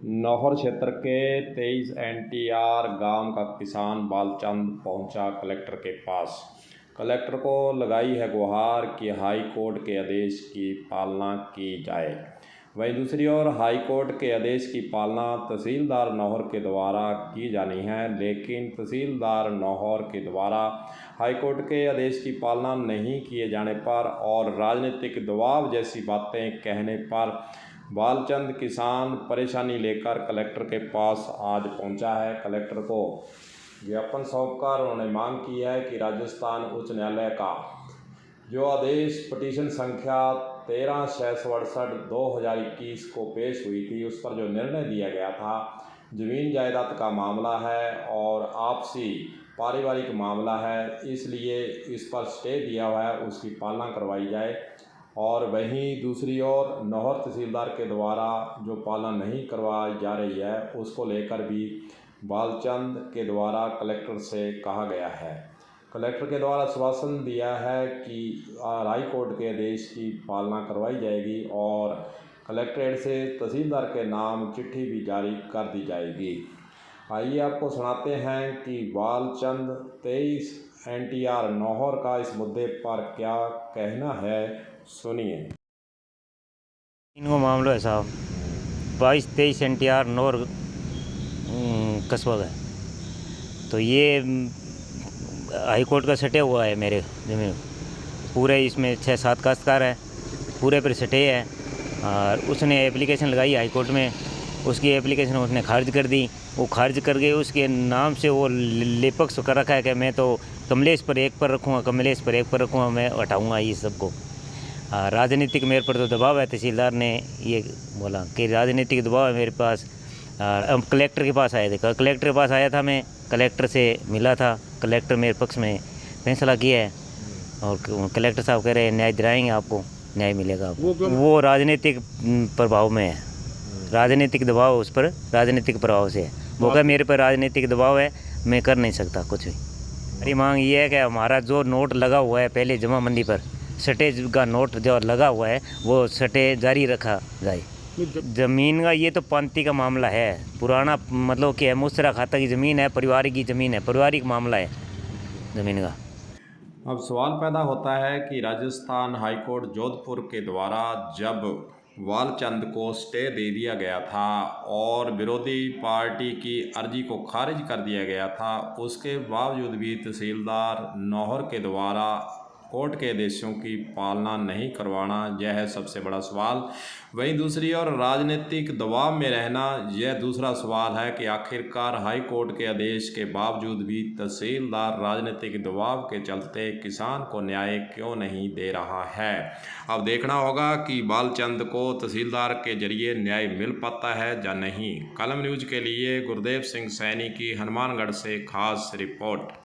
नौहर क्षेत्र के 23 NTR गांव का किसान बालचंद पहुंचा कलेक्टर के पास। कलेक्टर को लगाई है गुहार कि हाई कोर्ट के आदेश की पालना की जाए। वहीं दूसरी ओर हाई कोर्ट के आदेश की पालना तहसीलदार नौहर के द्वारा की जानी है, लेकिन तहसीलदार नौहर के द्वारा हाई कोर्ट के आदेश की पालना नहीं किए जाने पर और राजनीतिक दबाव जैसी बातें कहने पर बालचंद किसान परेशानी लेकर कलेक्टर के पास आज पहुंचा है। कलेक्टर को ज्ञापन सौंपकर उन्होंने मांग की है कि राजस्थान उच्च न्यायालय का जो आदेश पिटीशन संख्या 13/6/2021 को पेश हुई थी, उस पर जो निर्णय दिया गया था, ज़मीन जायदाद का मामला है और आपसी पारिवारिक मामला है, इसलिए इस पर स्टे दिया हुआ है, उसकी पालना करवाई जाए। और वहीं दूसरी ओर नौहर तहसीलदार के द्वारा जो पालना नहीं करवाई जा रही है, उसको लेकर भी बालचंद के द्वारा कलेक्टर से कहा गया है। कलेक्टर के द्वारा आश्वासन दिया है कि हाई कोर्ट के आदेश की पालना करवाई जाएगी और कलेक्ट्रेट से तहसीलदार के नाम चिट्ठी भी जारी कर दी जाएगी। आइए आपको सुनाते हैं कि बालचंद 23 NTR नौहर का इस मुद्दे पर क्या कहना है, सुनिए। इनको मामला है साहब 22-23 NTR नौहर कस्बा है। तो ये हाई कोर्ट का सटे हुआ है मेरे ज़मीन पूरे, इसमें 6-7 काश्तकार है, पूरे पर सटे है। और उसने एप्लीकेशन लगाई हाई कोर्ट में, उसकी एप्लीकेशन उसने खारिज कर दी। वो खारिज कर गए, उसके नाम से वो लेपक्स कर रखा है कि मैं तो कमलेश पर एक पर रखूँगा, कमलेश पर एक पर रखूँगा, मैं हटाऊँगा ये सबको। राजनीतिक मेरे पर तो दबाव है, तहसीलदार ने ये बोला कि राजनीतिक दबाव है मेरे पास। अब कलेक्टर के पास आए थे, कलेक्टर के पास आया था, मैं कलेक्टर से मिला था, कलेक्टर मेरे पक्ष में फैसला किया है और कलेक्टर साहब कह रहे हैं न्याय दिलाएंगे, आपको न्याय मिलेगा आपको। वो राजनीतिक प्रभाव में है, राजनीतिक दबाव उस पर राजनीतिक प्रभाव से है। वो कह मेरे पर राजनीतिक दबाव है, मैं कर नहीं सकता कुछ भी। मेरी मांग ये है कि हमारा जो नोट लगा हुआ है पहले जमा मंडी पर, सटे का नोट जो लगा हुआ है वो सटे जारी रखा जाए। ज़मीन का ये तो पंती का मामला है, पुराना मतलब कि है, मुश्तरक खाता की ज़मीन है, परिवार की ज़मीन है, पारिवारिक मामला है ज़मीन का। अब सवाल पैदा होता है कि राजस्थान हाईकोर्ट जोधपुर के द्वारा जब बालचंद को स्टे दे दिया गया था और विरोधी पार्टी की अर्जी को खारिज कर दिया गया था, उसके बावजूद भी तहसीलदार नौहर के द्वारा कोर्ट के आदेशों की पालना नहीं करवाना, यह है सबसे बड़ा सवाल। वहीं दूसरी ओर राजनीतिक दबाव में रहना, यह दूसरा सवाल है कि आखिरकार हाई कोर्ट के आदेश के बावजूद भी तहसीलदार राजनीतिक दबाव के चलते किसान को न्याय क्यों नहीं दे रहा है। अब देखना होगा कि बालचंद को तहसीलदार के जरिए न्याय मिल पाता है या नहीं। कलम न्यूज़ के लिए गुरदेव सिंह सैनी की हनुमानगढ़ से खास रिपोर्ट।